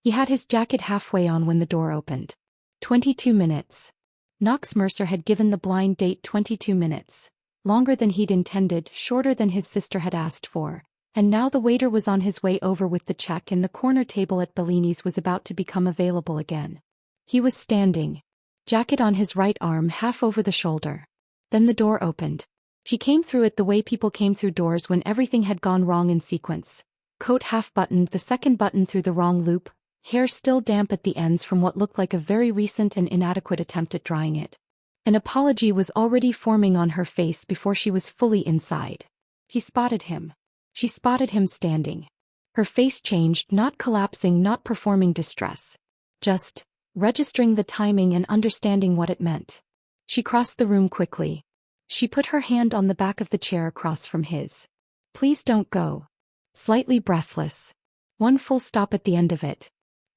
He had his jacket halfway on when the door opened. 22 minutes. Knox Mercer had given the blind date 22 minutes. Longer than he'd intended, shorter than his sister had asked for. And now the waiter was on his way over with the check and the corner table at Bellini's was about to become available again. He was standing. Jacket on his right arm half over the shoulder. Then the door opened. She came through it the way people came through doors when everything had gone wrong in sequence. Coat half buttoned, the second button through the wrong loop, hair still damp at the ends from what looked like a very recent and inadequate attempt at drying it. An apology was already forming on her face before she was fully inside. He spotted him. She spotted him standing. Her face changed, not collapsing, not performing distress. Just registering the timing and understanding what it meant. She crossed the room quickly. She put her hand on the back of the chair across from his. Please don't go. Slightly breathless. One full stop at the end of it.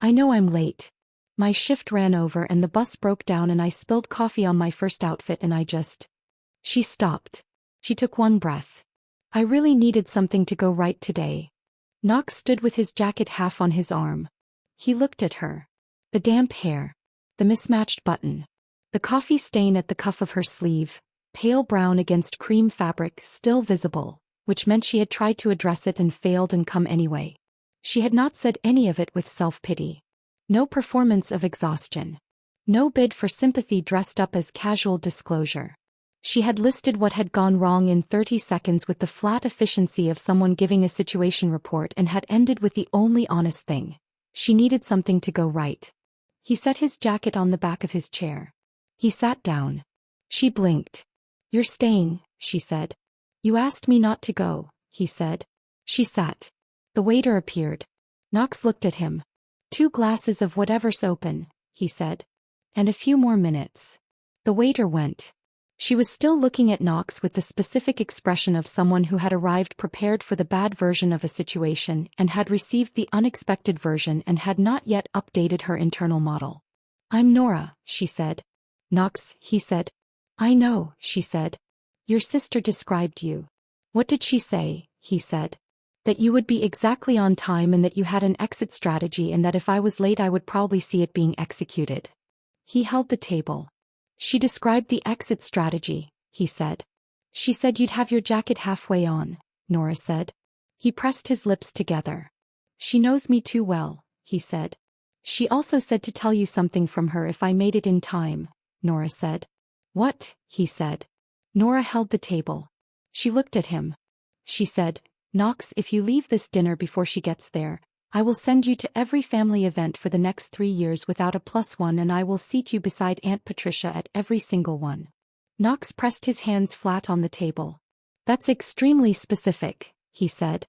I know I'm late. My shift ran over and the bus broke down and I spilled coffee on my first outfit and I just... She stopped. She took one breath. I really needed something to go right today. Knox stood with his jacket half on his arm. He looked at her. The damp hair. The mismatched button. The coffee stain at the cuff of her sleeve. Pale brown against cream fabric still visible, which meant she had tried to address it and failed and come anyway. She had not said any of it with self-pity. No performance of exhaustion. No bid for sympathy dressed up as casual disclosure. She had listed what had gone wrong in 30 seconds with the flat efficiency of someone giving a situation report and had ended with the only honest thing. She needed something to go right. He set his jacket on the back of his chair. He sat down. She blinked. You're staying, she said. You asked me not to go, he said. She sat. The waiter appeared. Knox looked at him. 2 glasses of whatever's open, he said. And a few more minutes. The waiter went. She was still looking at Knox with the specific expression of someone who had arrived prepared for the bad version of a situation and had received the unexpected version and had not yet updated her internal model. I'm Nora, she said. Knox, he said. I know, she said. Your sister described you. What did she say? He said. That you would be exactly on time and that you had an exit strategy and that if I was late I would probably see it being executed. He held the table. She described the exit strategy, he said. She said you'd have your jacket halfway on, Nora said. He pressed his lips together. She knows me too well, he said. She also said to tell you something from her if I made it in time, Nora said. What? He said. Nora held the table. She looked at him. She said, Knox, if you leave this dinner before she gets there, I will send you to every family event for the next 3 years without a +1 and I will seat you beside Aunt Patricia at every single one. Knox pressed his hands flat on the table. That's extremely specific, he said.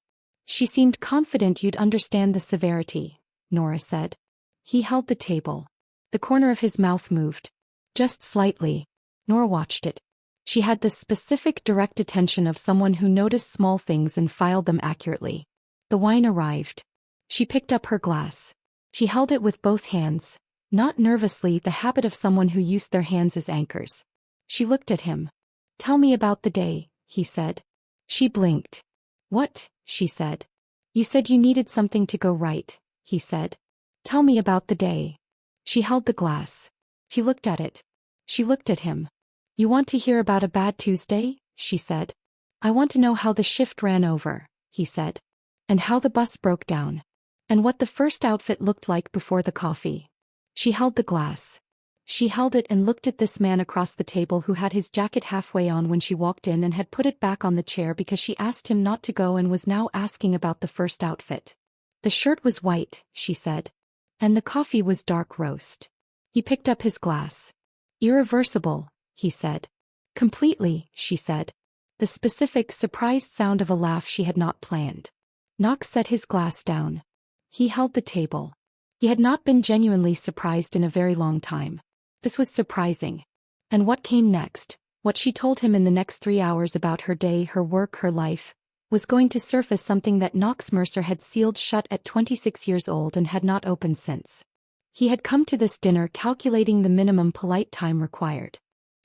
She seemed confident you'd understand the severity, Nora said. He held the table. The corner of his mouth moved. Just slightly. Nora watched it. She had the specific direct attention of someone who noticed small things and filed them accurately. The wine arrived. She picked up her glass. She held it with both hands, not nervously, the habit of someone who used their hands as anchors. She looked at him. Tell me about the day, he said. She blinked. What? She said. You said you needed something to go right, he said. Tell me about the day. She held the glass. He looked at it. She looked at him. You want to hear about a bad Tuesday? She said. I want to know how the shift ran over, he said. And how the bus broke down. And what the first outfit looked like before the coffee. She held the glass. She held it and looked at this man across the table who had his jacket halfway on when she walked in and had put it back on the chair because she asked him not to go and was now asking about the first outfit. The shirt was white, she said. And the coffee was dark roast. He picked up his glass. Irreversible, he said. Completely, she said. The specific, surprised sound of a laugh she had not planned. Knox set his glass down. He held the table. He had not been genuinely surprised in a very long time. This was surprising. And what came next, what she told him in the next 3 hours about her day, her work, her life, was going to surface something that Knox Mercer had sealed shut at 26 years old and had not opened since. He had come to this dinner calculating the minimum polite time required.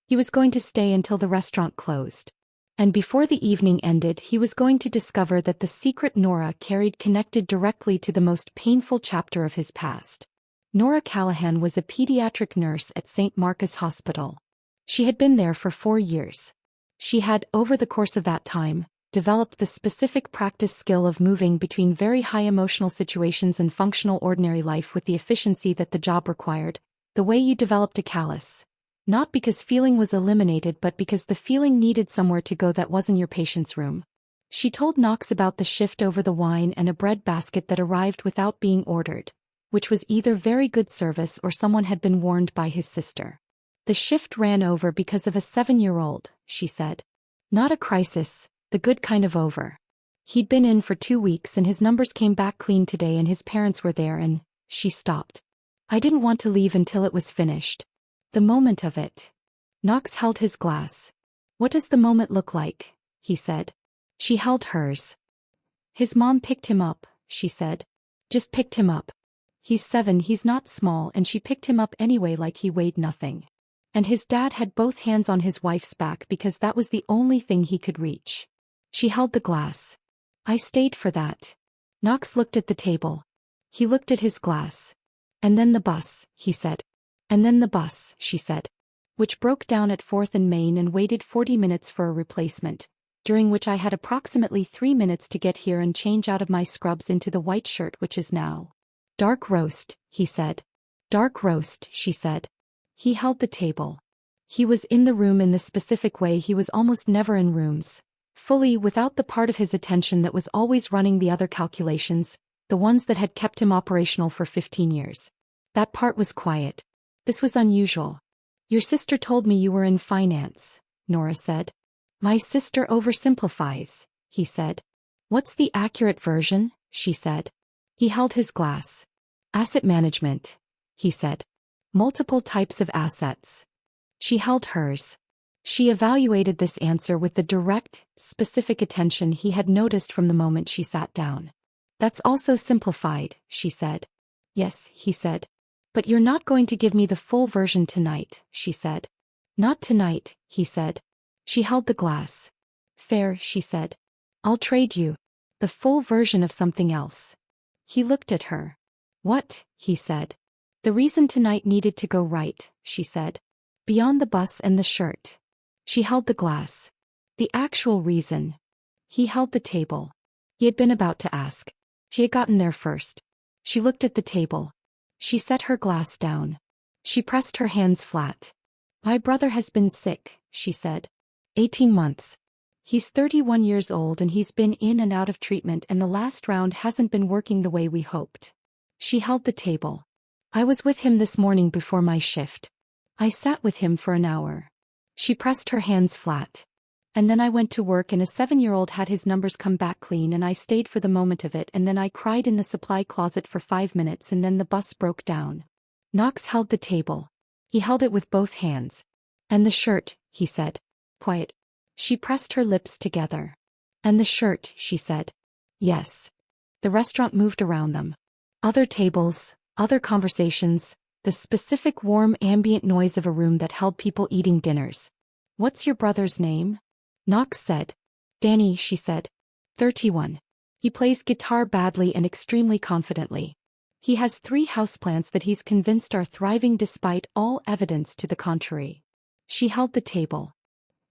He was going to stay until the restaurant closed. And before the evening ended, he was going to discover that the secret Nora carried connected directly to the most painful chapter of his past. Nora Callahan was a pediatric nurse at St. Marcus Hospital. She had been there for 4 years. She had, over the course of that time, developed the specific practice skill of moving between very high emotional situations and functional ordinary life with the efficiency that the job required, the way you developed a callus. Not because feeling was eliminated but because the feeling needed somewhere to go that wasn't your patient's room. She told Knox about the shift over the wine and a bread basket that arrived without being ordered, which was either very good service or someone had been warned by his sister. The shift ran over because of a 7-year-old, she said. Not a crisis, the good kind of over. He'd been in for 2 weeks and his numbers came back clean today and his parents were there and, she stopped. I didn't want to leave until it was finished. The moment of it. Knox held his glass. What does the moment look like? He said. She held hers. His mom picked him up, she said. Just picked him up. He's 7, he's not small, and she picked him up anyway like he weighed nothing. And his dad had both hands on his wife's back because that was the only thing he could reach. She held the glass. I stayed for that. Knox looked at the table. He looked at his glass. And then the bus, he said. And then the bus, she said. Which broke down at 4th and Main and waited 40 minutes for a replacement, during which I had approximately 3 minutes to get here and change out of my scrubs into the white shirt which is now. Dark roast, he said. Dark roast, she said. He held the table. He was in the room in the specific way he was almost never in rooms, fully without the part of his attention that was always running the other calculations, the ones that had kept him operational for 15 years. That part was quiet. This was unusual. Your sister told me you were in finance, Nora said. My sister oversimplifies, he said. What's the accurate version? She said. He held his glass. Asset management, he said. Multiple types of assets. She held hers. She evaluated this answer with the direct, specific attention he had noticed from the moment she sat down. That's also simplified, she said. Yes, he said. But you're not going to give me the full version tonight, she said. Not tonight, he said. She held the glass. Fair, she said. I'll trade you the full version of something else. He looked at her. What? He said. The reason tonight needed to go right, she said. Beyond the bus and the shirt. She held the glass. The actual reason. He held the table. He had been about to ask. She had gotten there first. She looked at the table. She set her glass down. She pressed her hands flat. My brother has been sick, she said. 18 months. He's 31 years old and he's been in and out of treatment and the last round hasn't been working the way we hoped. She held the table. I was with him this morning before my shift. I sat with him for an hour. She pressed her hands flat. And then I went to work and a 7-year-old had his numbers come back clean and I stayed for the moment of it and then I cried in the supply closet for 5 minutes and then the bus broke down. Knox held the table. He held it with both hands. And the shirt, he said. Quiet. She pressed her lips together. And the shirt, she said. Yes. The restaurant moved around them. Other tables, other conversations, the specific warm ambient noise of a room that held people eating dinners. What's your brother's name? Knox said. Danny, she said. 31. He plays guitar badly and extremely confidently. He has 3 houseplants that he's convinced are thriving despite all evidence to the contrary. She held the table.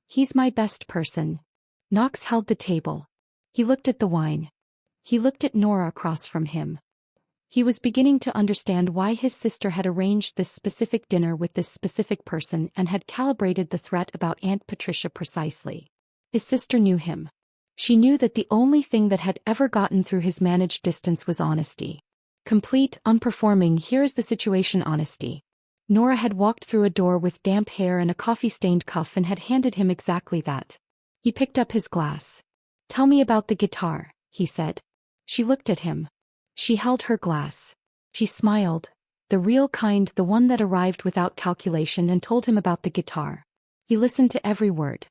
He's my best person. Knox held the table. He looked at the wine. He looked at Nora across from him. He was beginning to understand why his sister had arranged this specific dinner with this specific person and had calibrated the threat about Aunt Patricia precisely. His sister knew him. She knew that the only thing that had ever gotten through his managed distance was honesty. Complete, unperforming, here is the situation honesty. Nora had walked through a door with damp hair and a coffee-stained cuff and had handed him exactly that. He picked up his glass. Tell me about the guitar, he said. She looked at him. She held her glass. She smiled. The real kind, the one that arrived without calculation, and told him about the guitar. He listened to every word.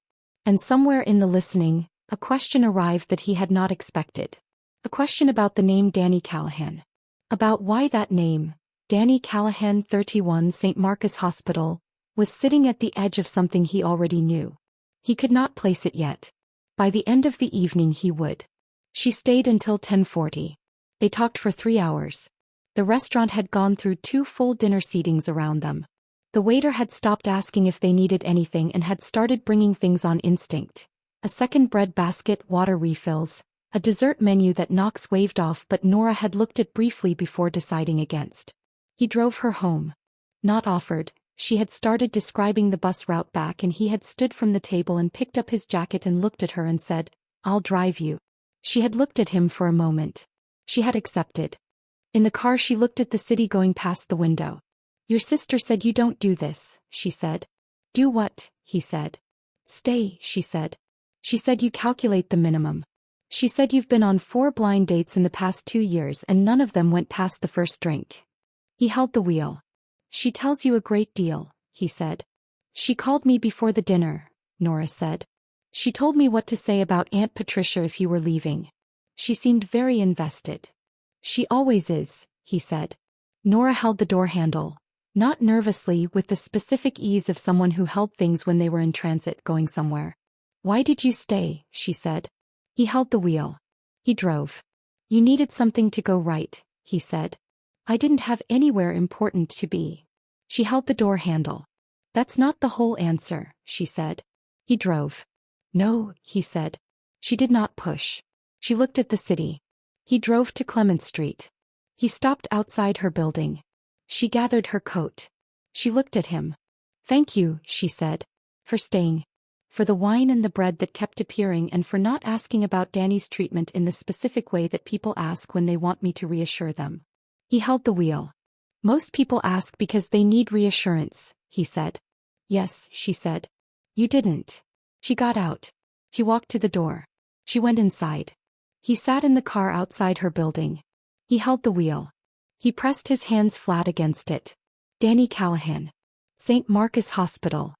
And somewhere in the listening, a question arrived that he had not expected. A question about the name Danny Callahan. About why that name, Danny Callahan, 31, St. Marcus Hospital, was sitting at the edge of something he already knew. He could not place it yet. By the end of the evening he would. She stayed until 10:40. They talked for 3 hours. The restaurant had gone through 2 full dinner seatings around them. The waiter had stopped asking if they needed anything and had started bringing things on instinct. A second bread basket, water refills, a dessert menu that Knox waved off but Nora had looked at briefly before deciding against. He drove her home. Not offered, she had started describing the bus route back and he had stood from the table and picked up his jacket and looked at her and said, "I'll drive you." She had looked at him for a moment. She had accepted. In the car she looked at the city going past the window. "Your sister said you don't do this," she said. "Do what?" he said. "Stay," she said. "She said you calculate the minimum. She said you've been on 4 blind dates in the past 2 years and none of them went past the first drink." He held the wheel. "She tells you a great deal," he said. "She called me before the dinner," Nora said. "She told me what to say about Aunt Patricia if you were leaving. She seemed very invested." "She always is," he said. Nora held the door handle. Not nervously, with the specific ease of someone who held things when they were in transit going somewhere. "Why did you stay?" she said. He held the wheel. He drove. "You needed something to go right," he said. "I didn't have anywhere important to be." She held the door handle. "That's not the whole answer," she said. He drove. "No," he said. She did not push. She looked at the city. He drove to Clement Street. He stopped outside her building. She gathered her coat. She looked at him. "Thank you," she said. "For staying. For the wine and the bread that kept appearing and for not asking about Danny's treatment in the specific way that people ask when they want me to reassure them." He held the wheel. "Most people ask because they need reassurance," he said. "Yes," she said. "You didn't." She got out. He walked to the door. She went inside. He sat in the car outside her building. He held the wheel. He pressed his hands flat against it. Danny Callahan. St. Marcus Hospital.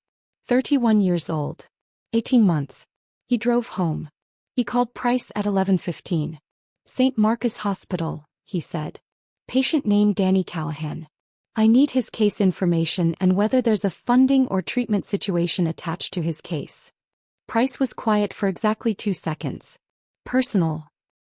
31 years old. 18 months. He drove home. He called Price at 11:15. "St. Marcus Hospital," he said. "Patient name Danny Callahan. I need his case information and whether there's a funding or treatment situation attached to his case." Price was quiet for exactly 2 seconds. "Personal,"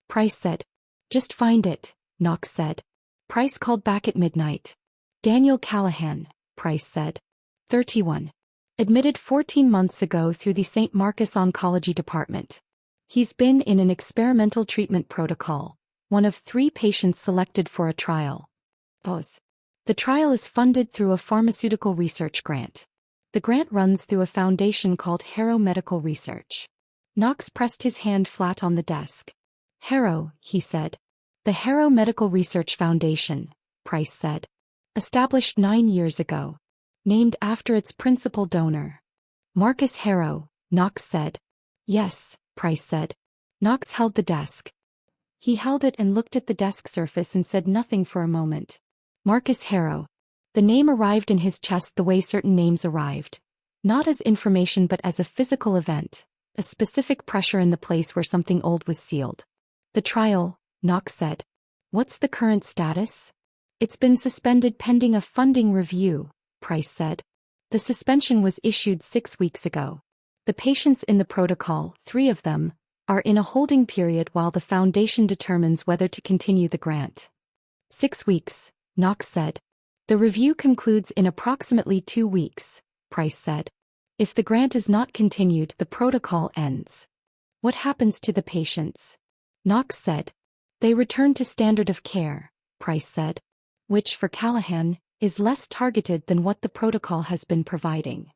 Price said. "Just find it," Knox said. Price called back at midnight. "Daniel Callahan," Price said. 31. Admitted 14 months ago through the St. Marcus Oncology Department. He's been in an experimental treatment protocol, one of 3 patients selected for a trial. Pause. The trial is funded through a pharmaceutical research grant. The grant runs through a foundation called Harrow Medical Research. Knox pressed his hand flat on the desk. "Harrow," he said. "The Harrow Medical Research Foundation," Price said. "Established 9 years ago. Named after its principal donor. Marcus Harrow," Knox said. "Yes," Price said. Knox held the desk. He held it and looked at the desk surface and said nothing for a moment. Marcus Harrow. The name arrived in his chest the way certain names arrived. Not as information but as a physical event, a specific pressure in the place where something old was sealed. "The trial," Knox said. "What's the current status?" "It's been suspended pending a funding review," Price said. "The suspension was issued 6 weeks ago. The patients in the protocol, 3 of them, are in a holding period while the foundation determines whether to continue the grant." 6 weeks, Knox said. "The review concludes in approximately 2 weeks, Price said. "If the grant is not continued, the protocol ends." "What happens to the patients?" Knox said. "They return to standard of care," Price said. "Which, for Callahan, is less targeted than what the protocol has been providing."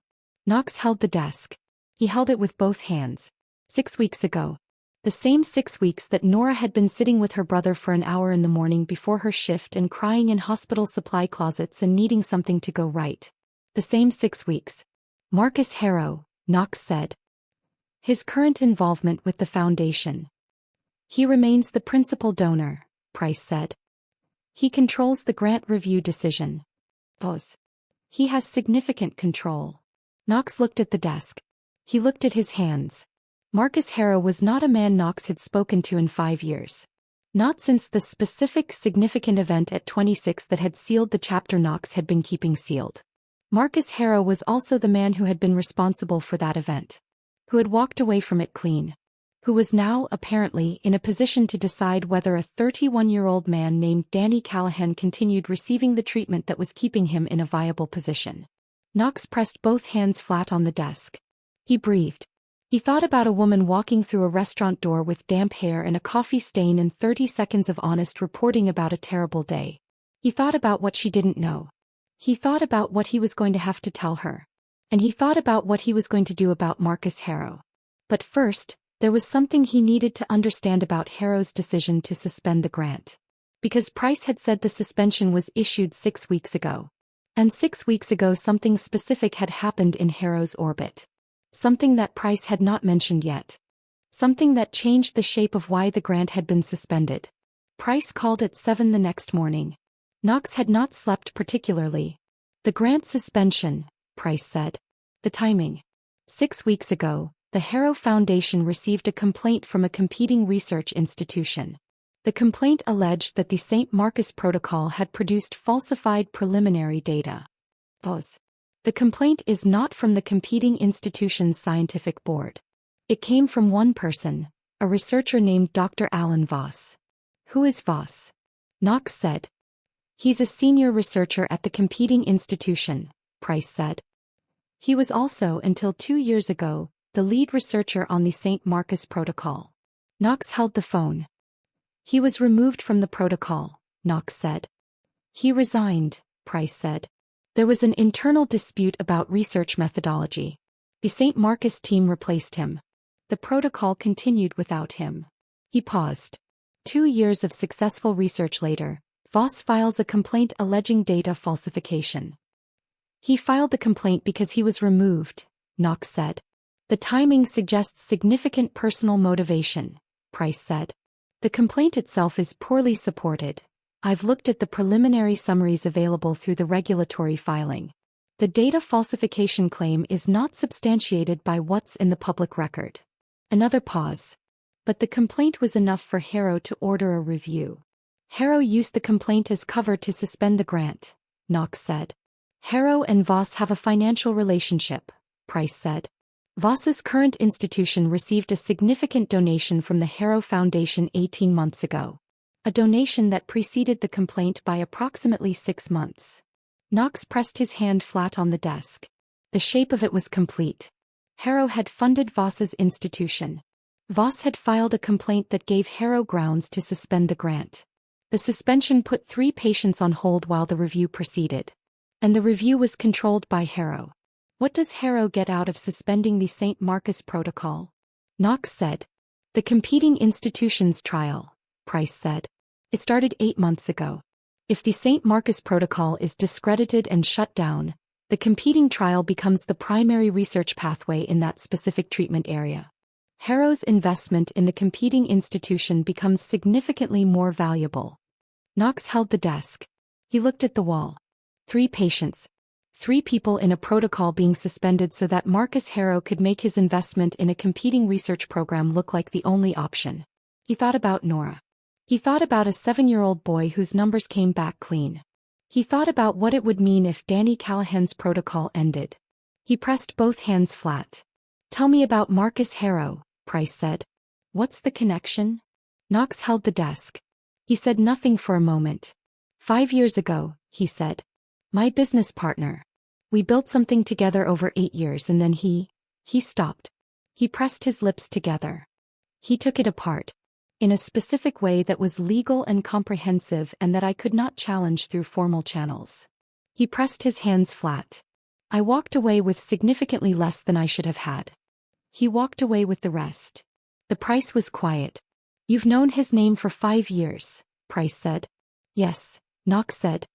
Knox held the desk. He held it with both hands. 6 weeks ago. The same 6 weeks that Nora had been sitting with her brother for an hour in the morning before her shift and crying in hospital supply closets and needing something to go right. The same 6 weeks. Marcus Harrow, Knox said. "His current involvement with the foundation." "He remains the principal donor," Price said. "He controls the grant review decision." Pause. "He has significant control." Knox looked at the desk. He looked at his hands. Marcus Harrow was not a man Knox had spoken to in 5 years. Not since the specific significant event at 26 that had sealed the chapter Knox had been keeping sealed. Marcus Harrow was also the man who had been responsible for that event. Who had walked away from it clean. who was now, apparently, in a position to decide whether a 31-year-old man named Danny Callahan continued receiving the treatment that was keeping him in a viable position. Knox pressed both hands flat on the desk. He breathed. He thought about a woman walking through a restaurant door with damp hair and a coffee stain and 30 seconds of honest reporting about a terrible day. He thought about what she didn't know. He thought about what he was going to have to tell her. And he thought about what he was going to do about Marcus Harrow. But first, there was something he needed to understand about Harrow's decision to suspend the grant. Because Price had said the suspension was issued 6 weeks ago. And 6 weeks ago something specific had happened in Harrow's orbit. Something that Price had not mentioned yet. Something that changed the shape of why the grant had been suspended. Price called at 7 the next morning. Knox had not slept particularly. The grant suspension, Price said. The timing. 6 weeks ago, the Harrow Foundation received a complaint from a competing research institution. The complaint alleged that the St. Marcus Protocol had produced falsified preliminary data. Pause. The complaint is not from the competing institution's scientific board. It came from one person, a researcher named Dr. Alan Voss. Who is Voss? Knox said. He's a senior researcher at the competing institution, Price said. He was also, until 2 years ago, the lead researcher on the St. Marcus Protocol. Knox held the phone. He was removed from the protocol, Knox said. He resigned, Price said. There was an internal dispute about research methodology. The St. Marcus team replaced him. The protocol continued without him. He paused. 2 years of successful research later, Voss files a complaint alleging data falsification. He filed the complaint because he was removed, Knox said. The timing suggests significant personal motivation, Price said. The complaint itself is poorly supported. I've looked at the preliminary summaries available through the regulatory filing. The data falsification claim is not substantiated by what's in the public record. Another pause. But the complaint was enough for Harrow to order a review. Harrow used the complaint as cover to suspend the grant, Knox said. Harrow and Voss have a financial relationship, Price said. Voss's current institution received a significant donation from the Harrow Foundation 18 months ago. A donation that preceded the complaint by approximately 6 months. Knox pressed his hand flat on the desk. The shape of it was complete. Harrow had funded Voss's institution. Voss had filed a complaint that gave Harrow grounds to suspend the grant. The suspension put 3 patients on hold while the review proceeded. And the review was controlled by Harrow. What does Harrow get out of suspending the St. Marcus Protocol? Knox said. The competing institutions trial, Price said. It started 8 months ago. If the St. Marcus Protocol is discredited and shut down, the competing trial becomes the primary research pathway in that specific treatment area. Harrow's investment in the competing institution becomes significantly more valuable. Knox held the desk. He looked at the wall. 3 patients. 3 people in a protocol being suspended so that Marcus Harrow could make his investment in a competing research program look like the only option. He thought about Nora. He thought about a 7-year-old boy whose numbers came back clean. He thought about what it would mean if Danny Callahan's protocol ended. He pressed both hands flat. Tell me about Marcus Harrow, Price said. What's the connection? Knox held the desk. He said nothing for a moment. 5 years ago, he said. My business partner. We built something together over 8 years and then he stopped. He pressed his lips together. He took it apart. In a specific way that was legal and comprehensive and that I could not challenge through formal channels. He pressed his hands flat. I walked away with significantly less than I should have had. He walked away with the rest. The Price was quiet. You've known his name for 5 years, Price said. Yes, Knox said.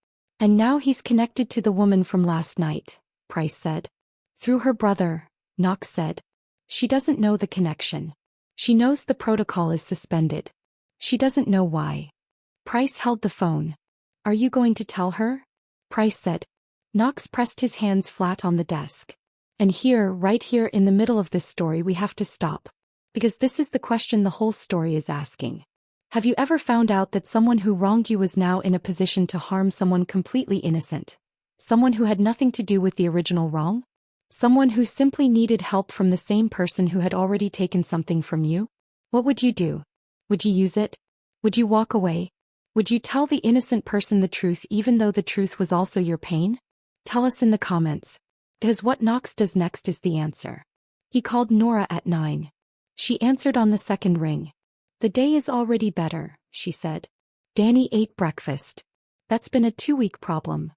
And now he's connected to the woman from last night, Price said. Through her brother, Knox said. She doesn't know the connection. She knows the protocol is suspended. She doesn't know why. Price held the phone. Are you going to tell her? Price said. Knox pressed his hands flat on the desk. And here, right here in the middle of this story we have to stop. Because this is the question the whole story is asking. Have you ever found out that someone who wronged you was now in a position to harm someone completely innocent? Someone who had nothing to do with the original wrong? Someone who simply needed help from the same person who had already taken something from you? What would you do? Would you use it? Would you walk away? Would you tell the innocent person the truth even though the truth was also your pain? Tell us in the comments. Because what Knox does next is the answer. He called Nora at 9. She answered on the second ring. The day is already better, she said. Danny ate breakfast. That's been a 2-week problem.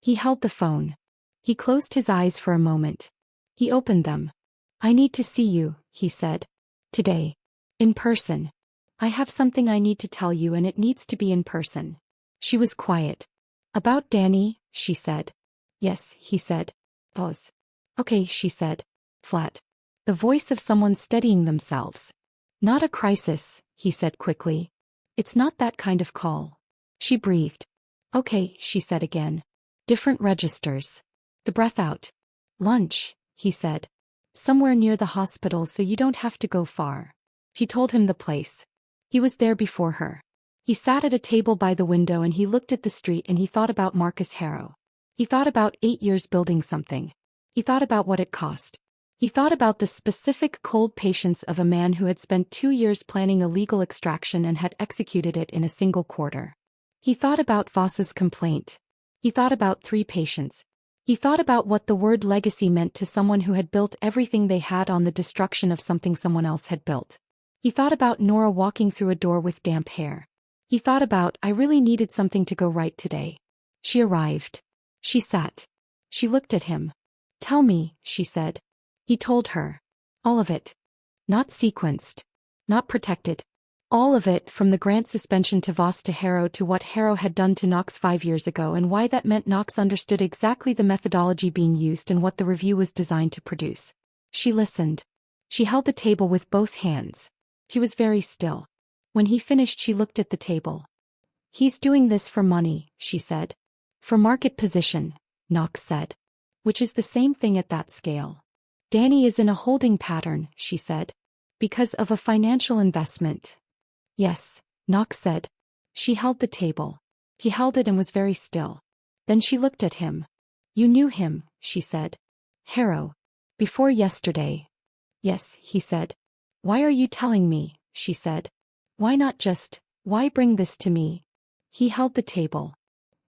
He held the phone. He closed his eyes for a moment. He opened them. I need to see you, he said. Today. In person. I have something I need to tell you and it needs to be in person. She was quiet. About Danny, she said. Yes, he said. Pause. Okay, she said. Flat. The voice of someone steadying themselves. Not a crisis, he said quickly. It's not that kind of call. She breathed. Okay, she said again. Different registers. The breath out. Lunch, he said. Somewhere near the hospital so you don't have to go far. She told him the place. He was there before her. He sat at a table by the window and he looked at the street and he thought about Marcus Harrow. He thought about 8 years building something. He thought about what it cost. He thought about the specific cold patience of a man who had spent 2 years planning a legal extraction and had executed it in a single quarter. He thought about Voss's complaint. He thought about 3 patients. He thought about what the word legacy meant to someone who had built everything they had on the destruction of something someone else had built. He thought about Nora walking through a door with damp hair. He thought about, I really needed something to go right today. She arrived. She sat. She looked at him. Tell me, she said. He told her. All of it. Not sequenced. Not protected. All of it, from the grant suspension to Voss to Harrow to what Harrow had done to Knox 5 years ago and why that meant Knox understood exactly the methodology being used and what the review was designed to produce. She listened. She held the table with both hands. He was very still. When he finished, she looked at the table. He's doing this for money, she said. For market position, Knox said. Which is the same thing at that scale. Danny is in a holding pattern, she said. Because of a financial investment. Yes, Knox said. She held the table. He held it and was very still. Then she looked at him. You knew him, she said. Harrow. Before yesterday. Yes, he said. Why are you telling me, she said. Why not just, why bring this to me? He held the table.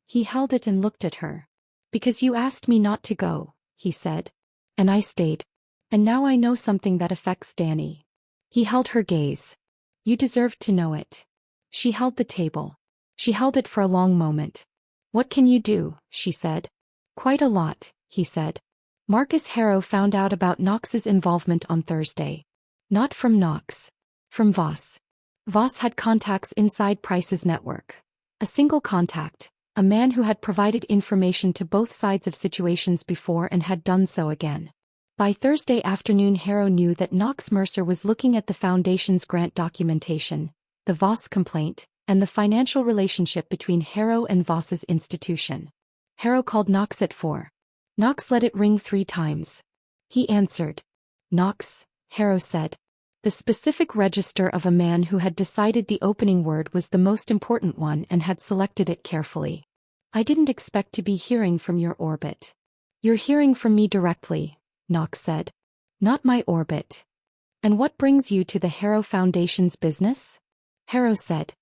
He held it and looked at her. Because you asked me not to go, he said. And I stayed. And now I know something that affects Danny. He held her gaze. You deserved to know it. She held the table. She held it for a long moment. What can you do, she said. Quite a lot, he said. Marcus Harrow found out about Knox's involvement on Thursday. Not from Knox. From Voss. Voss had contacts inside Price's network. A single contact. A man who had provided information to both sides of situations before and had done so again. By Thursday afternoon, Harrow knew that Knox Mercer was looking at the Foundation's grant documentation, the Voss complaint, and the financial relationship between Harrow and Voss's institution. Harrow called Knox at 4. Knox let it ring 3 times. He answered. Knox, Harrow said. The specific register of a man who had decided the opening word was the most important one and had selected it carefully. I didn't expect to be hearing from your orbit. You're hearing from me directly, Knox said. Not my orbit. And what brings you to the Harrow Foundation's business? Harrow said.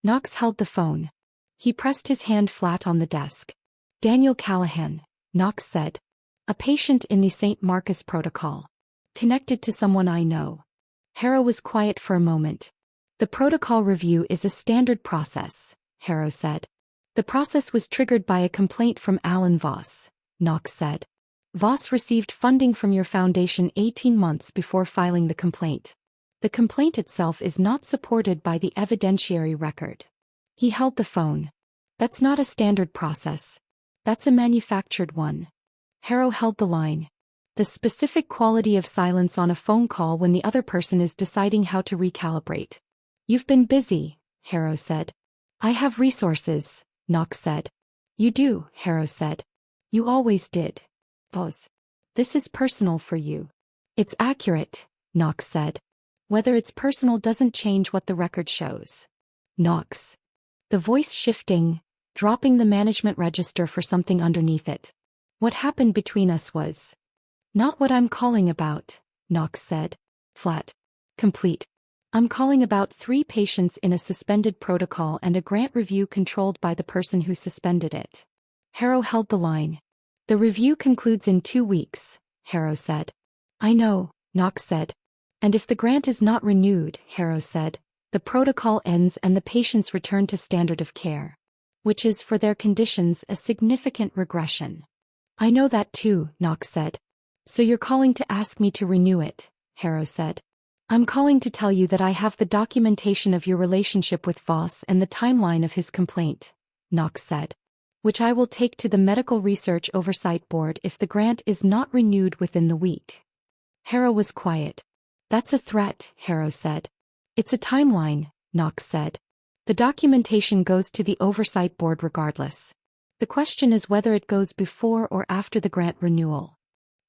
Knox held the phone. He pressed his hand flat on the desk. Daniel Callahan, Knox said. A patient in the St. Marcus protocol. Connected to someone I know. Harrow was quiet for a moment. The protocol review is a standard process, Harrow said. The process was triggered by a complaint from Alan Voss, Knox said. Voss received funding from your foundation 18 months before filing the complaint. The complaint itself is not supported by the evidentiary record. He held the phone. That's not a standard process. That's a manufactured one. Harrow held the line. The specific quality of silence on a phone call when the other person is deciding how to recalibrate. You've been busy, Harrow said. I have resources, Knox said. You do, Harrow said. You always did. Pause. This is personal for you. It's accurate, Knox said. Whether it's personal doesn't change what the record shows. Knox. The voice shifting, dropping the management register for something underneath it. What happened between us was not what I'm calling about, Knox said. Flat. Complete. I'm calling about 3 patients in a suspended protocol and a grant review controlled by the person who suspended it. Harrow held the line. The review concludes in 2 weeks, Harrow said. I know, Knox said. And if the grant is not renewed, Harrow said, the protocol ends and the patients return to standard of care. Which is, for their conditions, a significant regression. I know that too, Knox said. So you're calling to ask me to renew it, Harrow said. I'm calling to tell you that I have the documentation of your relationship with Voss and the timeline of his complaint, Knox said. Which I will take to the Medical Research Oversight Board if the grant is not renewed within the week. Harrow was quiet. That's a threat, Harrow said. It's a timeline, Knox said. The documentation goes to the Oversight Board regardless. The question is whether it goes before or after the grant renewal.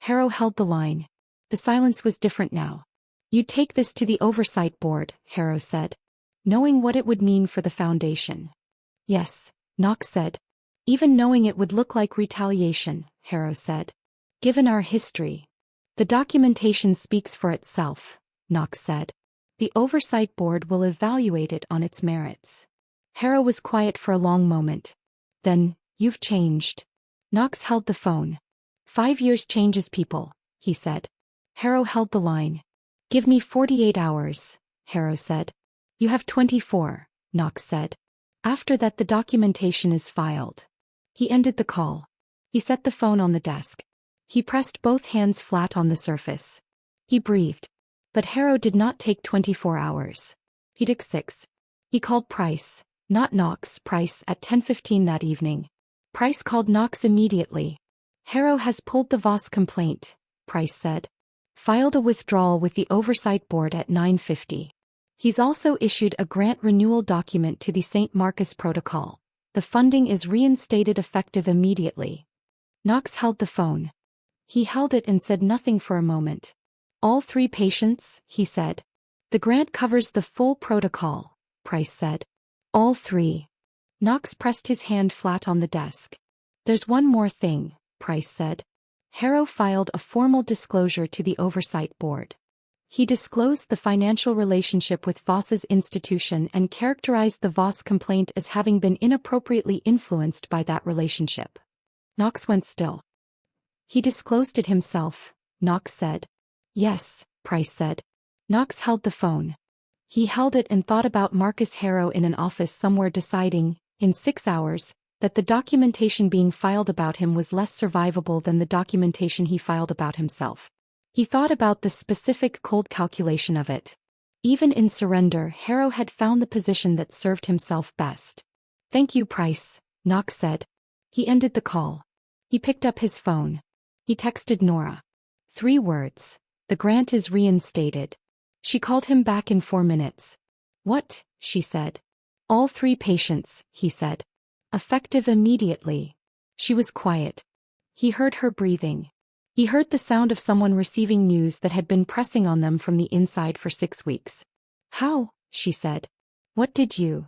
Harrow held the line. The silence was different now. You'd take this to the Oversight Board, Harrow said. Knowing what it would mean for the Foundation. Yes, Knox said. Even knowing it would look like retaliation, Harrow said. Given our history. The documentation speaks for itself, Knox said. The Oversight Board will evaluate it on its merits. Harrow was quiet for a long moment. Then, you've changed. Knox held the phone. 5 years changes people, he said. Harrow held the line. Give me 48 hours, Harrow said. You have 24, Knox said. After that the documentation is filed. He ended the call. He set the phone on the desk. He pressed both hands flat on the surface. He breathed. But Harrow did not take 24 hours. He took 6. He called Price, not Knox, Price at 10:15 that evening. Price called Knox immediately. Harrow has pulled the Voss complaint, Price said. Filed a withdrawal with the Oversight Board at 9:50. He's also issued a grant renewal document to the St. Marcus Protocol. The funding is reinstated effective immediately. Knox held the phone. He held it and said nothing for a moment. All 3 patients, he said. The grant covers the full protocol, Price said. All 3. Knox pressed his hand flat on the desk. There's one more thing, Price said. Harrow filed a formal disclosure to the Oversight Board. He disclosed the financial relationship with Voss's institution and characterized the Voss complaint as having been inappropriately influenced by that relationship. Knox went still. He disclosed it himself, Knox said. Yes, Price said. Knox held the phone. He held it and thought about Marcus Harrow in an office somewhere deciding, in 6 hours, that the documentation being filed about him was less survivable than the documentation he filed about himself. He thought about the specific cold calculation of it. Even in surrender, Harrow had found the position that served himself best. Thank you, Price, Knox said. He ended the call. He picked up his phone. He texted Nora. 3 words. The grant is reinstated. She called him back in 4 minutes. What? She said. All 3 patients, he said. Effective immediately. She was quiet. He heard her breathing. He heard the sound of someone receiving news that had been pressing on them from the inside for 6 weeks. How? She said. What did you?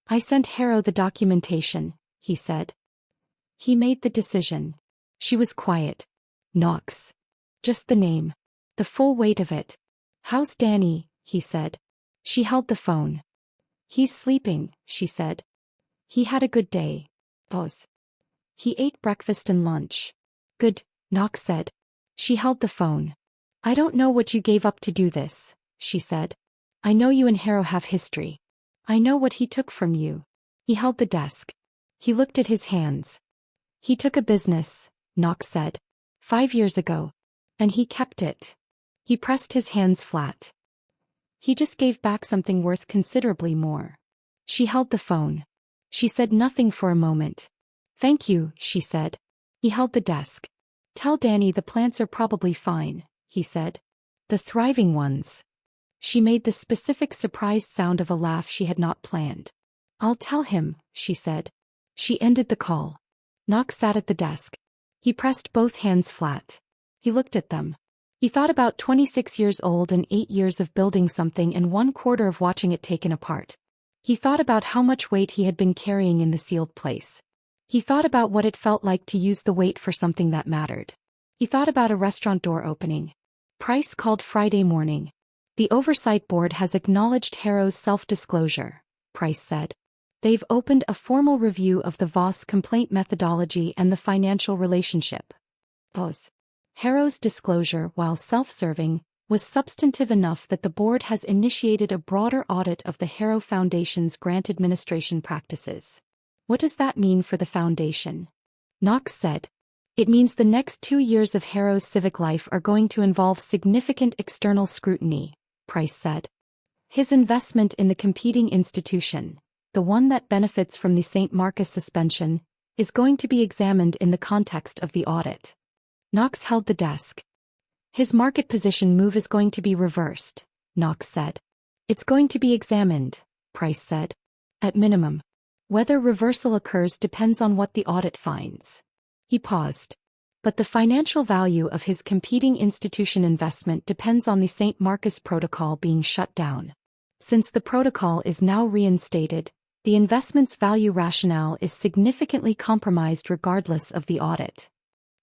I sent Harrow the documentation, he said. He made the decision. She was quiet. Knox. Just the name. The full weight of it. How's Danny? He said. She held the phone. He's sleeping, she said. He had a good day. Pause. He ate breakfast and lunch. Good, Knox said. She held the phone. I don't know what you gave up to do this, she said. I know you and Harrow have history. I know what he took from you. He held the desk. He looked at his hands. He took a business, Knox said. 5 years ago. And he kept it. He pressed his hands flat. He just gave back something worth considerably more. She held the phone. She said nothing for a moment. Thank you, she said. He held the desk. Tell Danny the plants are probably fine, he said. The thriving ones. She made the specific surprised sound of a laugh she had not planned. I'll tell him, she said. She ended the call. Knox sat at the desk. He pressed both hands flat. He looked at them. He thought about 26 years old and 8 years of building something and 1/4 of watching it taken apart. He thought about how much weight he had been carrying in the sealed place. He thought about what it felt like to use the weight for something that mattered. He thought about a restaurant door opening. Price called Friday morning. The Oversight Board has acknowledged Harrow's self-disclosure, Price said. They've opened a formal review of the Voss complaint methodology and the financial relationship. Harrow's disclosure, while self-serving, was substantive enough that the board has initiated a broader audit of the Harrow Foundation's grant administration practices. What does that mean for the foundation? Knox said. It means the next 2 years of Harrow's civic life are going to involve significant external scrutiny, Price said. His investment in the competing institution, the one that benefits from the St. Marcus suspension, is going to be examined in the context of the audit. Knox held the desk. His market position move is going to be reversed, Knox said. It's going to be examined, Price said. At minimum. Whether reversal occurs depends on what the audit finds. He paused. But the financial value of his competing institution investment depends on the St. Marcus protocol being shut down. Since the protocol is now reinstated, the investment's value rationale is significantly compromised regardless of the audit.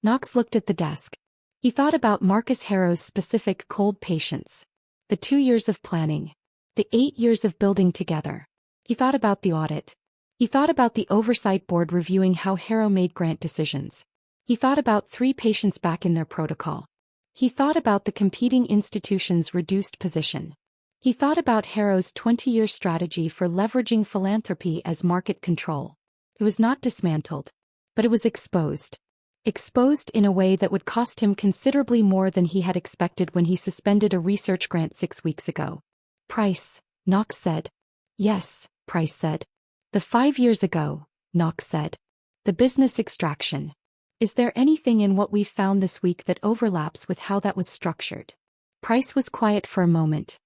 Knox looked at the desk. He thought about Marcus Harrow's specific cold patience, the 2 years of planning, the 8 years of building together. He thought about the audit. He thought about the Oversight Board reviewing how Harrow made grant decisions. He thought about 3 patients back in their protocol. He thought about the competing institutions' reduced position. He thought about Harrow's 20-year strategy for leveraging philanthropy as market control. It was not dismantled, but it was exposed. Exposed in a way that would cost him considerably more than he had expected when he suspended a research grant 6 weeks ago. Price, Knox said. Yes, Price said. The 5 years ago, Knox said. The business extraction. Is there anything in what we've found this week that overlaps with how that was structured? Price was quiet for a moment.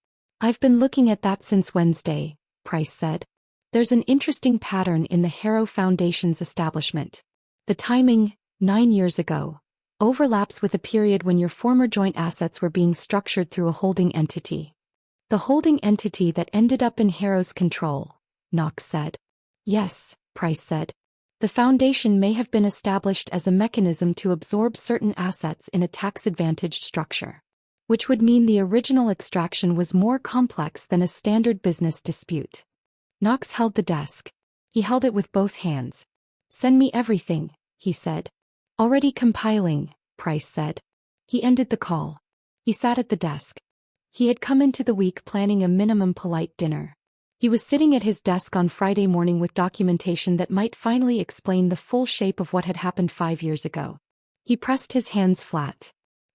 I've been looking at that since Wednesday, Price said. There's an interesting pattern in the Harrow Foundation's establishment. The timing, 9 years ago, overlaps with a period when your former joint assets were being structured through a holding entity. The holding entity that ended up in Harrow's control, Knox said. Yes, Price said. The foundation may have been established as a mechanism to absorb certain assets in a tax-advantaged structure, which would mean the original extraction was more complex than a standard business dispute. Knox held the desk. He held it with both hands. Send me everything, he said. Already compiling, Price said. He ended the call. He sat at the desk. He had come into the week planning a minimum polite dinner. He was sitting at his desk on Friday morning with documentation that might finally explain the full shape of what had happened 5 years ago. He pressed his hands flat.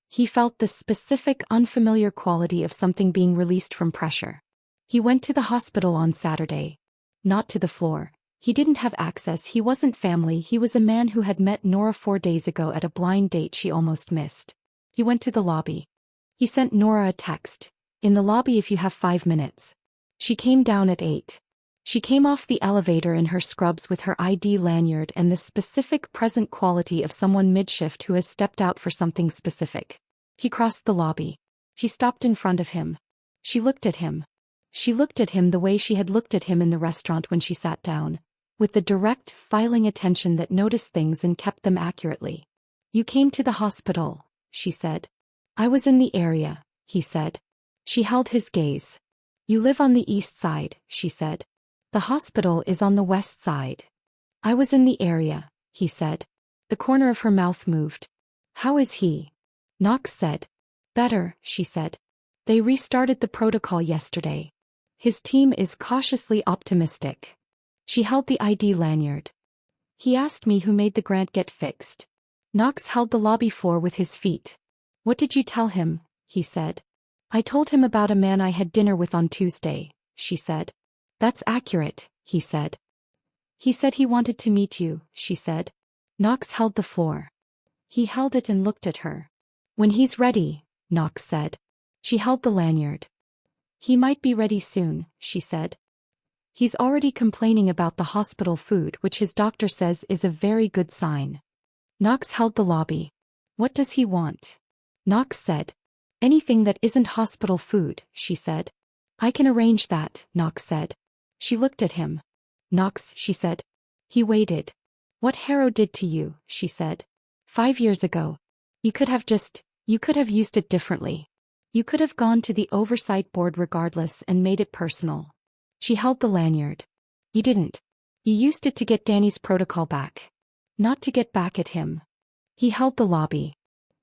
He felt the specific unfamiliar quality of something being released from pressure. He went to the hospital on Saturday. Not to the floor. He didn't have access, he wasn't family, he was a man who had met Nora 4 days ago at a blind date she almost missed. He went to the lobby. He sent Nora a text. In the lobby if you have 5 minutes. She came down at 8. She came off the elevator in her scrubs with her ID lanyard and the specific present quality of someone mid-shift who has stepped out for something specific. He crossed the lobby. She stopped in front of him. She looked at him. She looked at him the way she had looked at him in the restaurant when she sat down, with the direct, filing attention that noticed things and kept them accurately. You came to the hospital, she said. I was in the area, he said. She held his gaze. You live on the east side, she said. The hospital is on the west side. I was in the area, he said. The corner of her mouth moved. How is he? Knox said. Better, she said. They restarted the protocol yesterday. His team is cautiously optimistic. She held the ID lanyard. He asked me who made the grant get fixed. Knox held the lobby floor with his feet. What did you tell him? He said. I told him about a man I had dinner with on Tuesday, she said. That's accurate, he said. He said he wanted to meet you, she said. Knox held the floor. He held it and looked at her. When he's ready, Knox said. She held the lanyard. He might be ready soon, she said. He's already complaining about the hospital food, which his doctor says is a very good sign. Knox held the lobby. What does he want? Knox said. Anything that isn't hospital food, she said. I can arrange that, Knox said. She looked at him. Knox, she said. He waited. What Harrow did to you, she said. 5 years ago. You could have used it differently. You could have gone to the oversight board regardless and made it personal. She held the lanyard. You didn't. You used it to get Danny's protocol back. Not to get back at him. He held the lobby.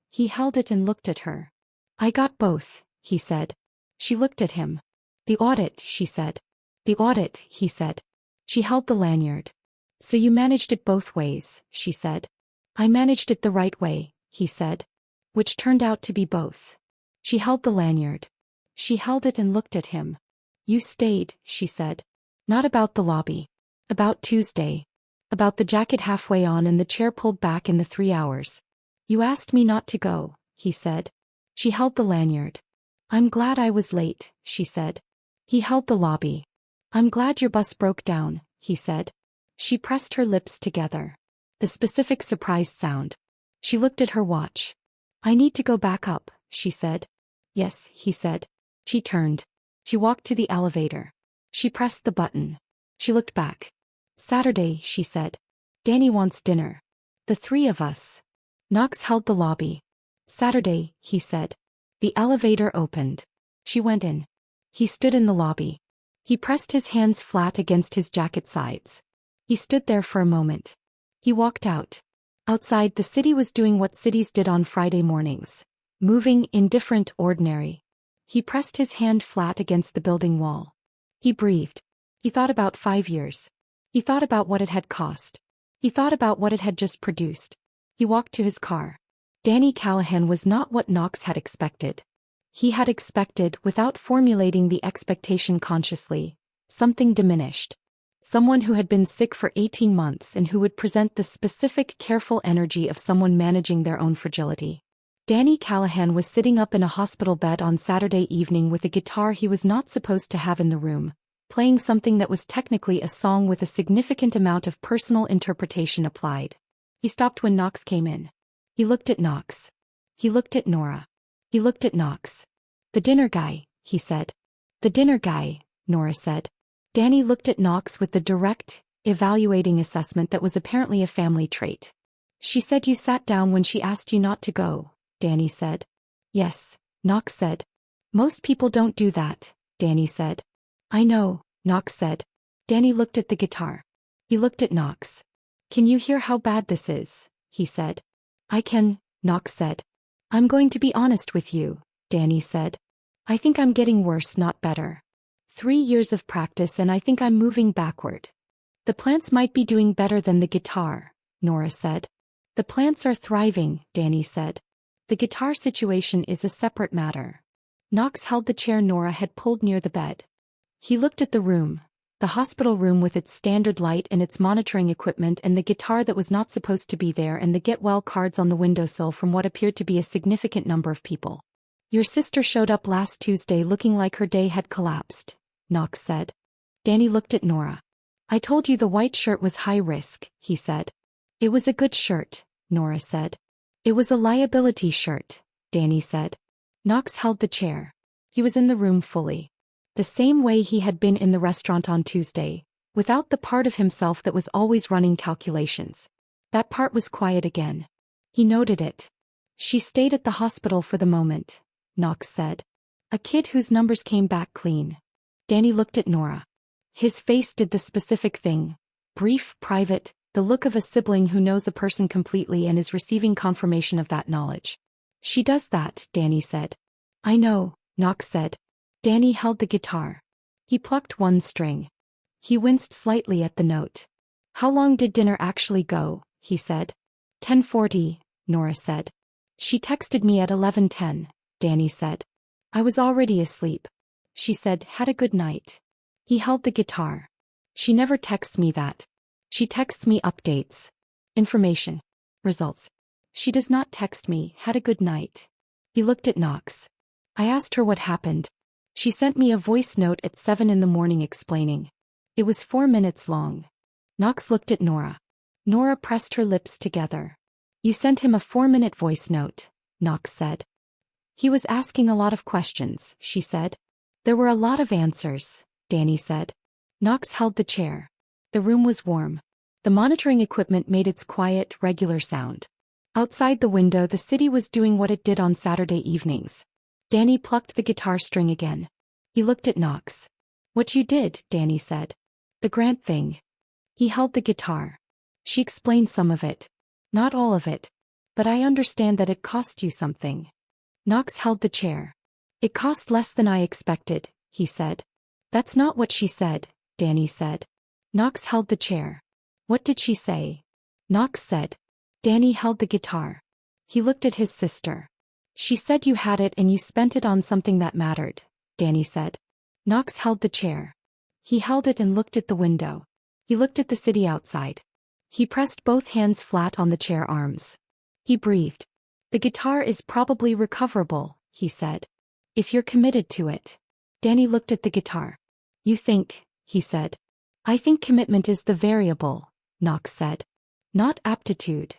He held it and looked at her. I got both, he said. She looked at him. The audit, she said. The audit, he said. She held the lanyard. So you managed it both ways, she said. I managed it the right way, he said. Which turned out to be both. She held the lanyard. She held it and looked at him. You stayed, she said. Not about the lobby. About Tuesday. About the jacket halfway on and the chair pulled back in the 3 hours. You asked me not to go, he said. She held the lanyard. I'm glad I was late, she said. He held the lobby. I'm glad your bus broke down, he said. She pressed her lips together. The specific surprised sound. She looked at her watch. I need to go back up, she said. Yes, he said. She turned. She walked to the elevator. She pressed the button. She looked back. Saturday, she said. Danny wants dinner. The 3 of us. Knox held the lobby. Saturday, he said. The elevator opened. She went in. He stood in the lobby. He pressed his hands flat against his jacket sides. He stood there for a moment. He walked out. Outside, the city was doing what cities did on Friday mornings. Moving, indifferent, ordinary. He pressed his hand flat against the building wall. He breathed. He thought about 5 years. He thought about what it had cost. He thought about what it had just produced. He walked to his car. Danny Callahan was not what Knox had expected. He had expected, without formulating the expectation consciously, something diminished. Someone who had been sick for 18 months and who would present the specific, careful energy of someone managing their own fragility. Danny Callahan was sitting up in a hospital bed on Saturday evening with a guitar he was not supposed to have in the room, playing something that was technically a song with a significant amount of personal interpretation applied. He stopped when Knox came in. He looked at Knox. He looked at Nora. He looked at Knox. The dinner guy, he said. The dinner guy, Nora said. Danny looked at Knox with the direct, evaluating assessment that was apparently a family trait. She said you sat down when she asked you not to go, Danny said. Yes, Knox said. Most people don't do that, Danny said. I know, Knox said. Danny looked at the guitar. He looked at Knox. Can you hear how bad this is? He said. I can, Knox said. I'm going to be honest with you, Danny said. I think I'm getting worse, not better. 3 years of practice and I think I'm moving backward. The plants might be doing better than the guitar, Nora said. The plants are thriving, Danny said. The guitar situation is a separate matter. Knox held the chair Nora had pulled near the bed. He looked at the room, the hospital room with its standard light and its monitoring equipment and the guitar that was not supposed to be there and the get well cards on the windowsill from what appeared to be a significant number of people. Your sister showed up last Tuesday looking like her day had collapsed, Knox said. Danny looked at Nora. I told you the white shirt was high risk, he said. It was a good shirt, Nora said. It was a liability shirt, Danny said. Knox held the chair. He was in the room fully. The same way he had been in the restaurant on Tuesday, without the part of himself that was always running calculations. That part was quiet again. He noted it. She stayed at the hospital for the moment, Knox said. A kid whose numbers came back clean. Danny looked at Nora. His face did the specific thing. Brief, private, the look of a sibling who knows a person completely and is receiving confirmation of that knowledge. She does that, Danny said. I know, Knox said. Danny held the guitar. He plucked one string. He winced slightly at the note. How long did dinner actually go? He said. 10:40, Nora said. She texted me at 11:10, Danny said. I was already asleep. She said, had a good night. He held the guitar. She never texts me that. She texts me updates. Information. Results. She does not text me, had a good night. He looked at Knox. I asked her what happened. She sent me a voice note at 7 in the morning explaining. It was 4 minutes long. Knox looked at Nora. Nora pressed her lips together. You sent him a 4-minute voice note, Knox said. He was asking a lot of questions, she said. There were a lot of answers, Danny said. Knox held the chair. The room was warm. The monitoring equipment made its quiet, regular sound. Outside the window the city was doing what it did on Saturday evenings. Danny plucked the guitar string again. He looked at Knox. What you did, Danny said. The Grant thing. He held the guitar. She explained some of it. Not all of it. But I understand that it cost you something. Knox held the chair. It cost less than I expected, he said. That's not what she said, Danny said. Knox held the chair. What did she say? Knox said. Danny held the guitar. He looked at his sister. She said you had it and you spent it on something that mattered, Danny said. Knox held the chair. He held it and looked at the window. He looked at the city outside. He pressed both hands flat on the chair arms. He breathed. The guitar is probably recoverable, he said. If you're committed to it. Danny looked at the guitar. You think, he said. I think commitment is the variable, Knox said. Not aptitude.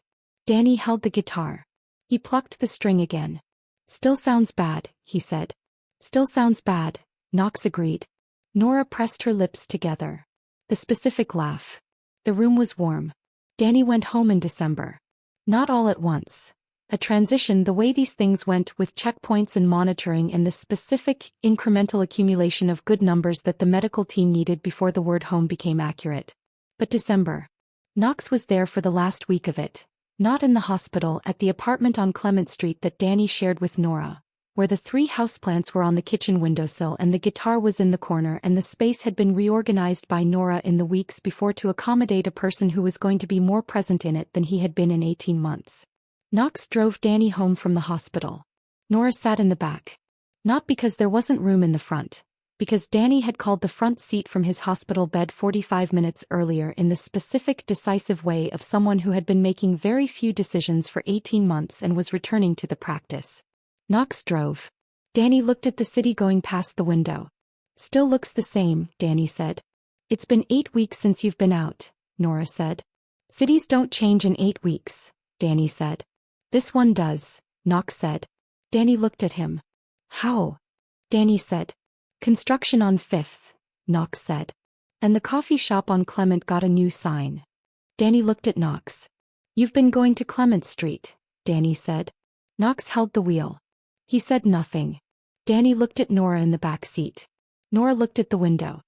Danny held the guitar. He plucked the string again. Still sounds bad, he said. Still sounds bad, Knox agreed. Nora pressed her lips together. The specific laugh. The room was warm. Danny went home in December. Not all at once. A transition the way these things went with checkpoints and monitoring and the specific, incremental accumulation of good numbers that the medical team needed before the word home became accurate. But December. Knox was there for the last week of it. Not in the hospital, at the apartment on Clement Street that Danny shared with Nora, where the 3 houseplants were on the kitchen windowsill and the guitar was in the corner and the space had been reorganized by Nora in the weeks before to accommodate a person who was going to be more present in it than he had been in 18 months. Knox drove Danny home from the hospital. Nora sat in the back. Not because there wasn't room in the front. Because Danny had called the front seat from his hospital bed 45 minutes earlier in the specific, decisive way of someone who had been making very few decisions for 18 months and was returning to the practice. Knox drove. Danny looked at the city going past the window. Still looks the same, Danny said. It's been 8 weeks since you've been out, Nora said. Cities don't change in 8 weeks, Danny said. This one does, Knox said. Danny looked at him. How? Danny said. Construction on 5th, Knox said. And the coffee shop on Clement got a new sign. Danny looked at Knox. You've been going to Clement Street, Danny said. Knox held the wheel. He said nothing. Danny looked at Nora in the back seat. Nora looked at the window.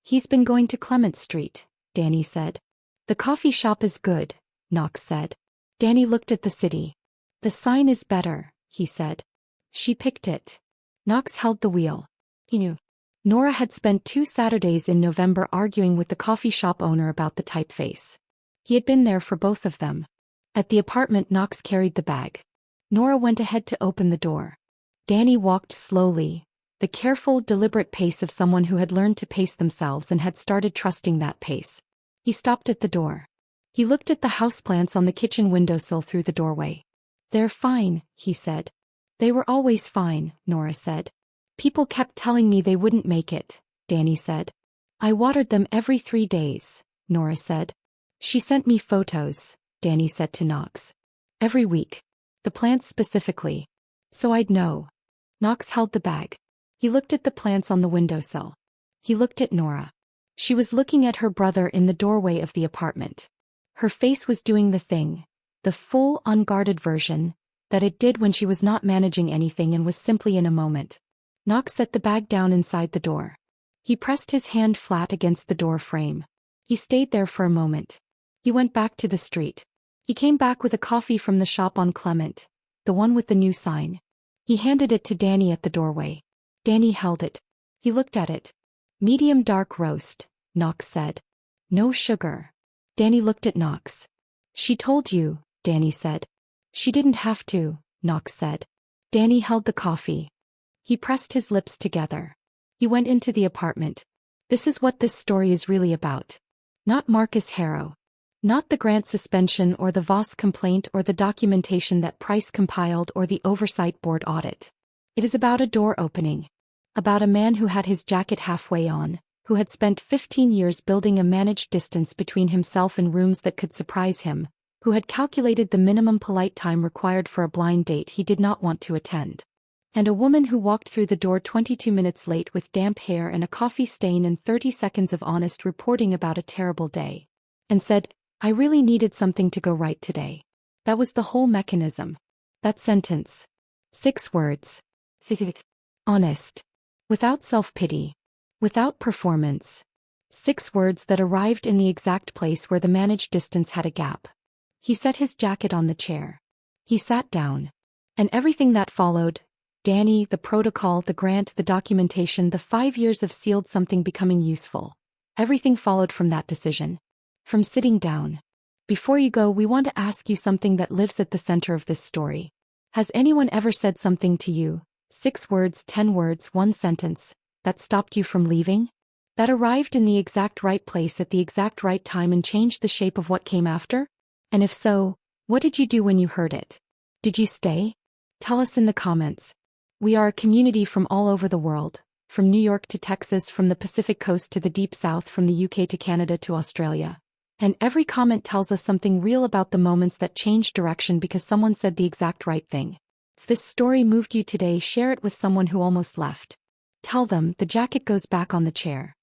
He's been going to Clement Street, Danny said. The coffee shop is good, Knox said. Danny looked at the city. The sign is better, he said. She picked it. Knox held the wheel. He knew. Nora had spent 2 Saturdays in November arguing with the coffee shop owner about the typeface. He had been there for both of them. At the apartment, Knox carried the bag. Nora went ahead to open the door. Danny walked slowly, the careful, deliberate pace of someone who had learned to pace themselves and had started trusting that pace. He stopped at the door. He looked at the houseplants on the kitchen windowsill through the doorway. They're fine, he said. They were always fine, Nora said. People kept telling me they wouldn't make it, Danny said. I watered them every 3 days, Nora said. She sent me photos, Danny said to Knox. Every week. The plants specifically. So I'd know. Knox held the bag. He looked at the plants on the windowsill. He looked at Nora. She was looking at her brother in the doorway of the apartment. Her face was doing the thing, the full, unguarded version, that it did when she was not managing anything and was simply in a moment. Knox set the bag down inside the door. He pressed his hand flat against the door frame. He stayed there for a moment. He went back to the street. He came back with a coffee from the shop on Clement, the one with the new sign. He handed it to Danny at the doorway. Danny held it. He looked at it. Medium dark roast, Knox said. No sugar. Danny looked at Knox. She told you, Danny said. She didn't have to, Knox said. Danny held the coffee. He pressed his lips together. He went into the apartment. This is what this story is really about. Not Marcus Harrow. Not the Grant suspension or the Voss complaint or the documentation that Price compiled or the oversight board audit. It is about a door opening. About a man who had his jacket halfway on, who had spent 15 years building a managed distance between himself and rooms that could surprise him, who had calculated the minimum polite time required for a blind date he did not want to attend. And a woman who walked through the door 22 minutes late with damp hair and a coffee stain and 30 seconds of honest reporting about a terrible day. And said, I really needed something to go right today. That was the whole mechanism. That sentence. 6 words. Honest. Without self-pity. Without performance. 6 words that arrived in the exact place where the managed distance had a gap. He set his jacket on the chair. He sat down. And everything that followed, Danny, the protocol, the grant, the documentation, the 5 years of sealed something becoming useful. Everything followed from that decision. From sitting down. Before you go, we want to ask you something that lives at the center of this story. Has anyone ever said something to you, 6 words, 10 words, 1 sentence, that stopped you from leaving? That arrived in the exact right place at the exact right time and changed the shape of what came after? And if so, what did you do when you heard it? Did you stay? Tell us in the comments. We are a community from all over the world, from New York to Texas, from the Pacific Coast to the Deep South, from the UK to Canada to Australia. And every comment tells us something real about the moments that changed direction because someone said the exact right thing. If this story moved you today, share it with someone who almost left. Tell them the jacket goes back on the chair.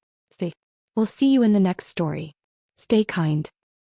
We'll see you in the next story. Stay kind.